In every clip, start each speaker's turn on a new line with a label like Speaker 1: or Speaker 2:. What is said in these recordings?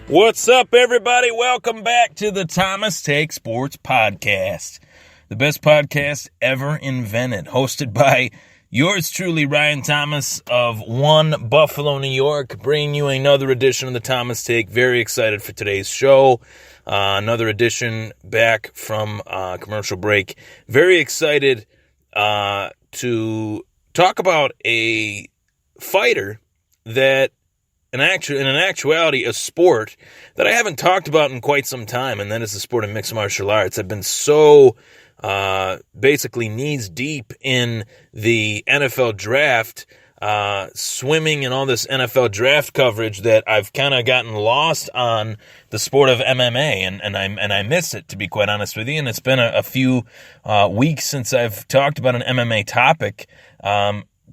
Speaker 1: What's up, everybody? Welcome back to the Thomas Take Sports Podcast, the best podcast ever invented, hosted by yours truly, Ryan Thomas of One Buffalo, New York, bringing you another edition of the Thomas Take. Very excited for today's show. Another edition back from commercial break. Very excited to talk about a fighter that in actuality, a sport that I haven't talked about in quite some time, and that is the sport of mixed martial arts. I've been so basically knees deep in the NFL draft, swimming in all this NFL draft coverage that I've kind of gotten lost on the sport of MMA, and I miss it, to be quite honest with you. And it's been a few weeks since I've talked about an MMA topic.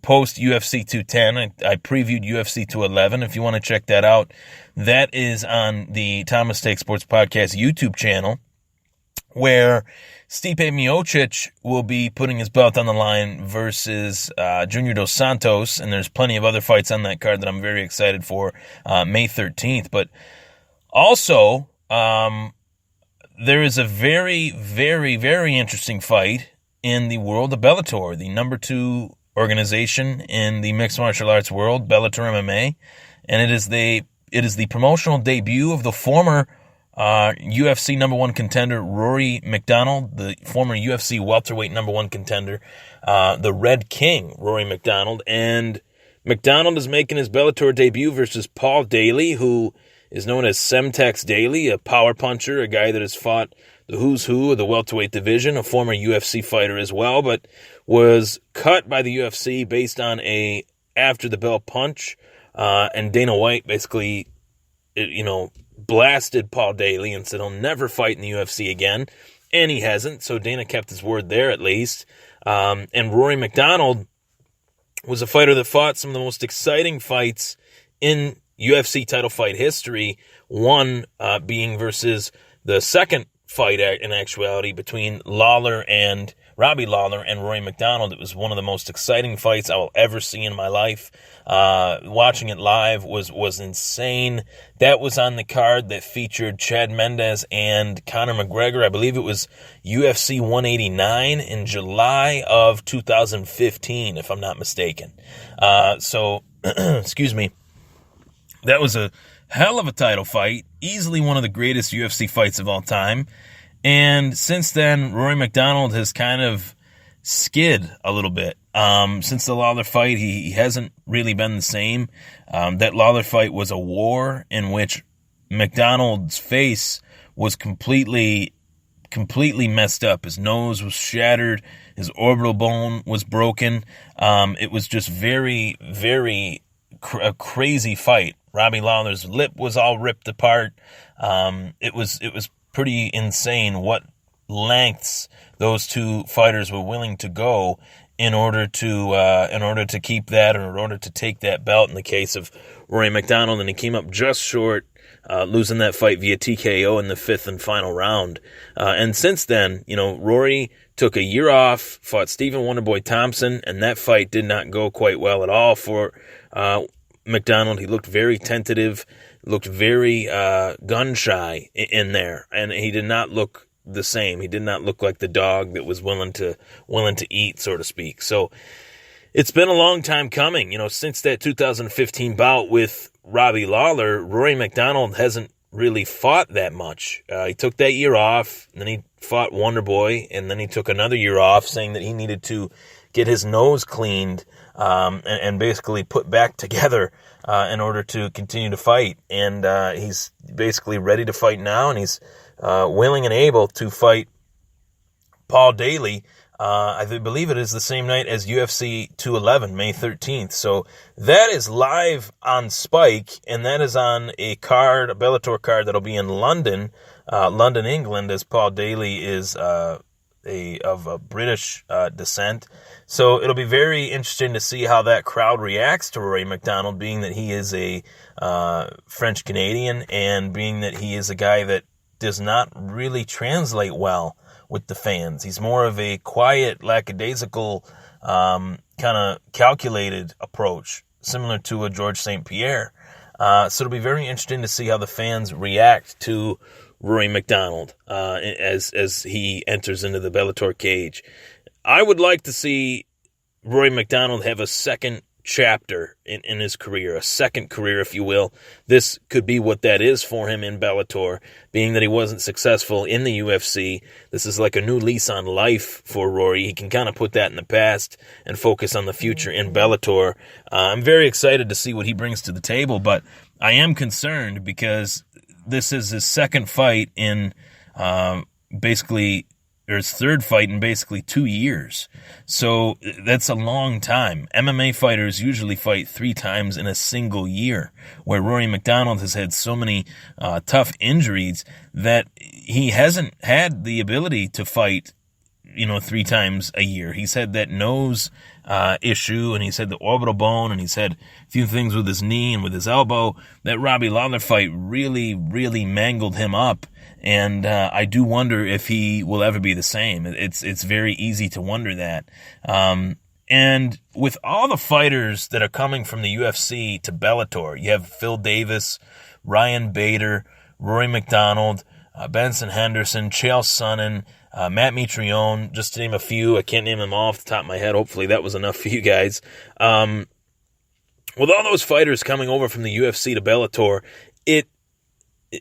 Speaker 1: Post UFC 210. I previewed UFC 211. If you want to check that out, that is on the Thomas Take Sports Podcast YouTube channel, where Stipe Miocic will be putting his belt on the line versus Junior Dos Santos, and there's plenty of other fights on that card that I'm very excited for May 13th. But also, there is a very, very, very interesting fight in the world of Bellator, the number 2 organization in the mixed martial arts world, Bellator MMA, and it is the promotional debut of the former UFC number 1 contender Rory MacDonald, the former UFC welterweight number 1 contender, the Red King Rory MacDonald, and MacDonald is making his Bellator debut versus Paul Daley, who is known as Semtex Daley, a power puncher, a guy that has fought the who's who of the welterweight division, a former UFC fighter as well, but was cut by the UFC based on a after-the-bell punch, and Dana White basically, blasted Paul Daley and said he'll never fight in the UFC again, and he hasn't, so Dana kept his word there at least. And Rory MacDonald was a fighter that fought some of the most exciting fights in UFC title fight history, one being versus the second fight in actuality between Robbie Lawler and Rory MacDonald. It was one of the most exciting fights I will ever see in my life. Watching it live was insane. That was on the card that featured Chad Mendes and Conor McGregor. I believe it was UFC 189 in July of 2015, if I'm not mistaken. Excuse me. That was a hell of a title fight, easily one of the greatest UFC fights of all time. And since then, Rory MacDonald has kind of skid a little bit. Since the Lawler fight, he hasn't really been the same. That Lawler fight was a war in which MacDonald's face was completely messed up. His nose was shattered. His orbital bone was broken. It was just very, very a crazy fight. Robbie Lawler's lip was all ripped apart. It was pretty insane what lengths those two fighters were willing to go in order to keep that, or in order to take that belt in the case of Rory MacDonald, and he came up just short, losing that fight via TKO in the 5th and final round. And since then, Rory took a year off, fought Stephen Wonderboy Thompson, and that fight did not go quite well at all for MacDonald. He looked very tentative, looked very gun-shy in there, and he did not look the same. He did not look like the dog that was willing to eat, so to speak. So it's been a long time coming. Since that 2015 bout with Robbie Lawler, Rory MacDonald hasn't really fought that much. He took that year off, and then he fought Wonderboy, and then he took another year off, saying that he needed to get his nose cleaned and basically put back together in order to continue to fight. And he's basically ready to fight now, and he's willing and able to fight Paul Daley. I believe it is the same night as UFC 211, May 13th. So that is live on Spike, and that is on a Bellator card that'll be in London, England, as Paul Daley is of British descent. So it'll be very interesting to see how that crowd reacts to Rory MacDonald, being that he is a French Canadian, and being that he is a guy that does not really translate well with the fans. He's more of a quiet, lackadaisical, kind of calculated approach, similar to a George St. Pierre. So it'll be very interesting to see how the fans react to Rory MacDonald as he enters into the Bellator cage. I would like to see Rory MacDonald have a second chapter in his career, a second career, if you will. This could be what that is for him in Bellator, being that he wasn't successful in the UFC. This is like a new lease on life for Rory. He can kind of put that in the past and focus on the future in Bellator. I'm very excited to see what he brings to the table, but I am concerned because this is his second fight in his third fight in basically 2 years. So that's a long time. MMA fighters usually fight 3 times in a single year, where Rory MacDonald has had so many tough injuries that he hasn't had the ability to fight 3 times a year. He's had that nose issue, and he's had the orbital bone, and he's had a few things with his knee and with his elbow. That Robbie Lawler fight really, really mangled him up, and I do wonder if he will ever be the same. It's very easy to wonder that. And with all the fighters that are coming from the UFC to Bellator, you have Phil Davis, Ryan Bader, Rory MacDonald, Benson Henderson, Chael Sonnen, Matt Mitrione, just to name a few. I can't name them all off the top of my head. Hopefully that was enough for you guys. With all those fighters coming over from the UFC to Bellator, it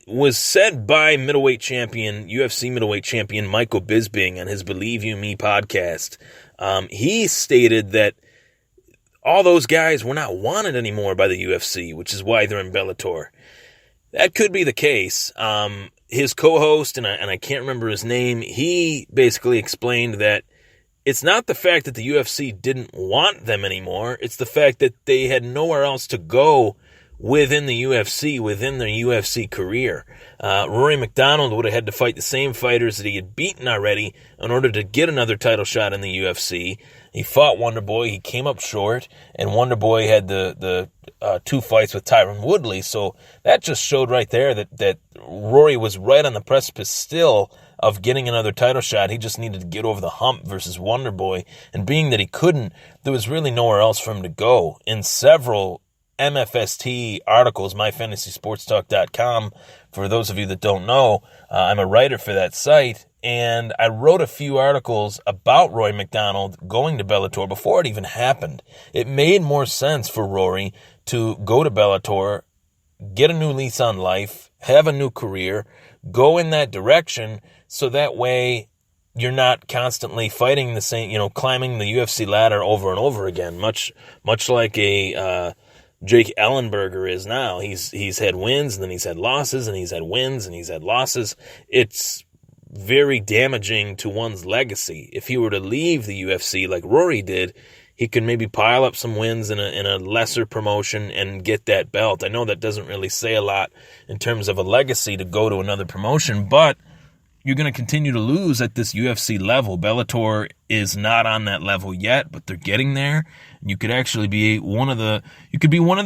Speaker 1: was said by UFC middleweight champion Michael Bisping on his Believe You Me podcast. He stated that all those guys were not wanted anymore by the UFC, which is why they're in Bellator. That could be the case. His co-host, and I can't remember his name, he basically explained that it's not the fact that the UFC didn't want them anymore, it's the fact that they had nowhere else to go within the UFC, within their UFC career. Rory MacDonald would have had to fight the same fighters that he had beaten already in order to get another title shot in the UFC. He fought Wonderboy, he came up short, and Wonderboy had the 2 fights with Tyron Woodley, so that just showed right there that Rory was right on the precipice still of getting another title shot. He just needed to get over the hump versus Wonderboy, and being that he couldn't, there was really nowhere else for him to go. In several MFST articles, myfantasysportstalk.com, for those of you that don't know, I'm a writer for that site, and I wrote a few articles about Rory MacDonald going to Bellator before it even happened. It made more sense for Rory to go to Bellator, get a new lease on life, have a new career, go in that direction, so that way you're not constantly fighting the same, climbing the UFC ladder over and over again, much like a Jake Ellenberger is now. He's had wins, and then he's had losses, and he's had wins, and he's had losses. It's very damaging to one's legacy. If he were to leave the UFC like Rory did, he could maybe pile up some wins in a lesser promotion and get that belt. I know that doesn't really say a lot in terms of a legacy to go to another promotion, but you're going to continue to lose at this UFC level. Bellator is not on that level yet, but they're getting there. You could actually be one of the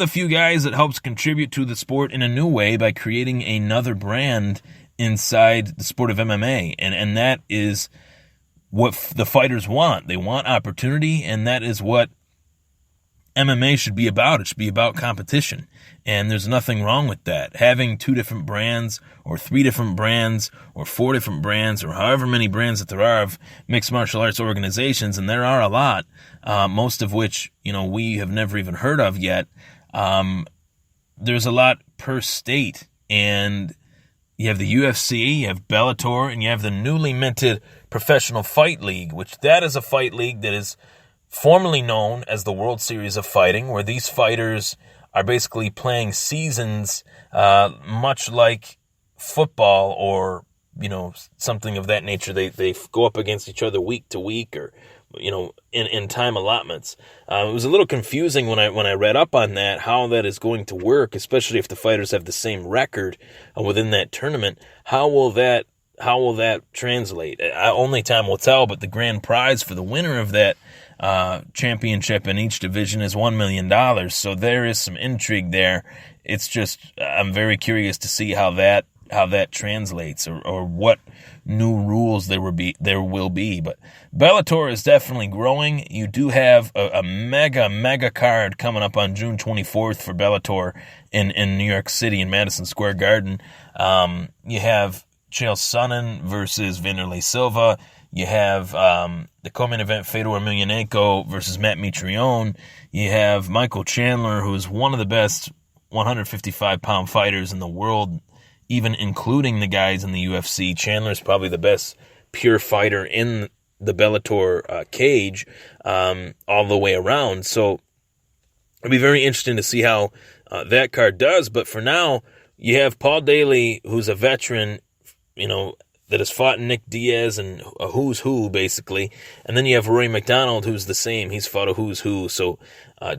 Speaker 1: few guys that helps contribute to the sport in a new way by creating another brand inside the sport of MMA. And that is what the fighters want. They want opportunity, and that is what MMA should be about. It should be about competition. And there's nothing wrong with that. Having 2 different brands, or 3 different brands, or 4 different brands, or however many brands that there are of mixed martial arts organizations, and there are a lot, most of which, we have never even heard of yet. There's a lot per state, and you have the UFC, you have Bellator, and you have the newly minted Professional Fight League, which that is a fight league that is formerly known as the World Series of Fighting, where these fighters are basically playing seasons much like football or, something of that nature. They go up against each other week to week, or, in time allotments. It was a little confusing when I read up on that, how that is going to work, especially if the fighters have the same record within that tournament. How will that translate? Only time will tell, but the grand prize for the winner of that championship in each division is $1 million. So there is some intrigue there. It's just, I'm very curious to see how that translates or what new rules there will be. But Bellator is definitely growing. You do have a mega card coming up on June 24th for Bellator in New York City in Madison Square Garden. You have Chael Sonnen versus Vanderlei Silva. You have the co-main event, Fedor Emelianenko versus Matt Mitrione. You have Michael Chandler, who is one of the best 155-pound fighters in the world, even including the guys in the UFC. Chandler's probably the best pure fighter in the Bellator cage all the way around. So it'll be very interesting to see how that card does. But for now, you have Paul Daly, who's a veteran, that has fought Nick Diaz and a who's who, basically. And then you have Rory MacDonald, who's the same. He's fought a who's who. So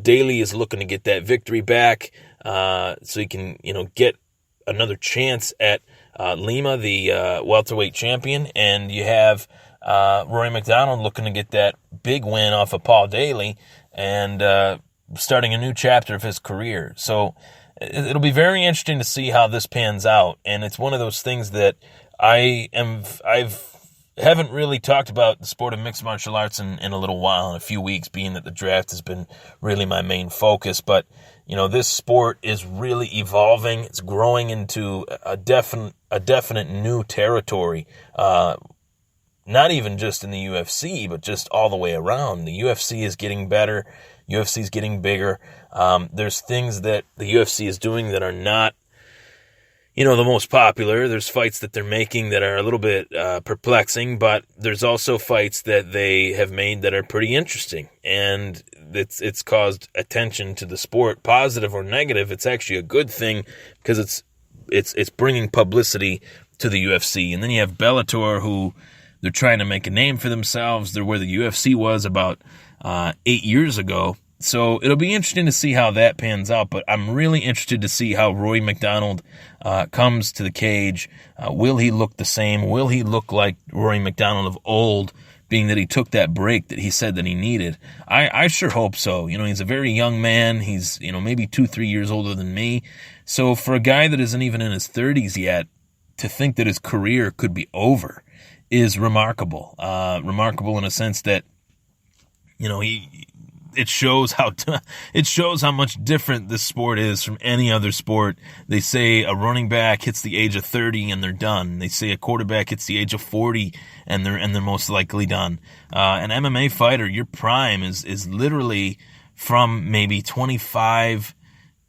Speaker 1: Daly is looking to get that victory back so he can, get another chance at Lima, the welterweight champion. And you have Rory MacDonald looking to get that big win off of Paul Daly and starting a new chapter of his career. So it'll be very interesting to see how this pans out. And it's one of those things that I haven't really talked about the sport of mixed martial arts in a little while, in a few weeks, being that the draft has been really my main focus. But, this sport is really evolving. It's growing into a definite new territory, not even just in the UFC, but just all the way around. The UFC is getting better. UFC is getting bigger. There's things that the UFC is doing that are not the most popular. There's fights that they're making that are a little bit perplexing, but there's also fights that they have made that are pretty interesting, and it's caused attention to the sport, positive or negative. It's actually a good thing because it's bringing publicity to the UFC. And then you have Bellator, who they're trying to make a name for themselves. They're where the UFC was about 8 years ago. So it'll be interesting to see how that pans out, but I'm really interested to see how Rory MacDonald comes to the cage. Will he look the same? Will he look like Rory MacDonald of old, being that he took that break that he said that he needed? I sure hope so. He's a very young man. He's, maybe 2-3 years older than me. So for a guy that isn't even in his 30s yet, to think that his career could be over is remarkable. Remarkable in a sense that, it shows how much different this sport is from any other sport. They say a running back hits the age of 30 and they're done. They say a quarterback hits the age of 40 and they're most likely done. An MMA fighter, your prime is literally from maybe 25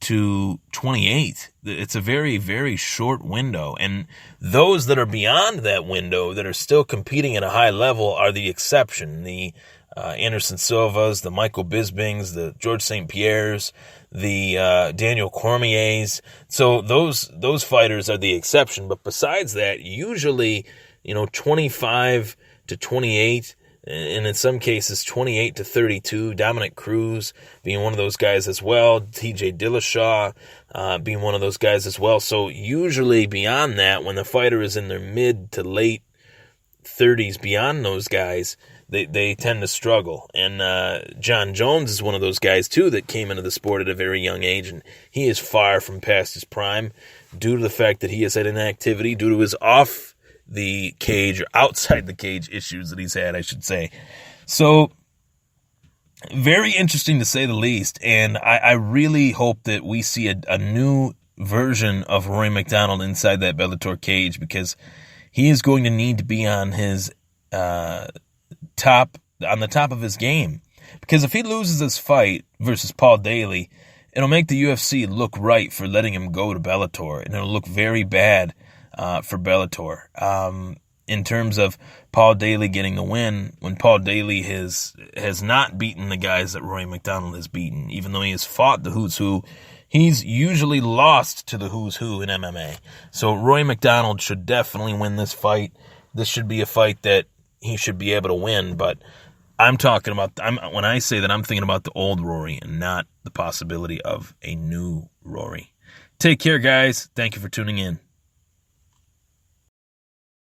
Speaker 1: to 28. It's a very, very short window. And those that are beyond that window that are still competing at a high level are the exception. The Anderson Silvas, the Michael Bispings, the George St. Pierre's, the Daniel Cormier's. So those fighters are the exception. But besides that, usually, 25 to 28, and in some cases 28 to 32. Dominic Cruz being one of those guys as well. TJ Dillashaw being one of those guys as well. So usually beyond that, when the fighter is in their mid to late 30s, beyond those guys, they tend to struggle. And John Jones is one of those guys, too, that came into the sport at a very young age, and he is far from past his prime due to the fact that he has had inactivity, due to his off the cage or outside the cage issues that he's had, I should say. So very interesting to say the least, and I really hope that we see a new version of Rory MacDonald inside that Bellator cage, because he is going to need to be on his top of his game. Because if he loses this fight versus Paul Daly, it'll make the UFC look right for letting him go to Bellator, and it'll look very bad for Bellator. In terms of Paul Daly getting the win, when Paul Daly has not beaten the guys that Rory MacDonald has beaten, even though he has fought the who's who, he's usually lost to the who's who in MMA. So Rory MacDonald should definitely win this fight. This should be a fight that he should be able to win, but when I say that, I'm thinking about the old Rory and not the possibility of a new Rory. Take care, guys. Thank you for tuning in.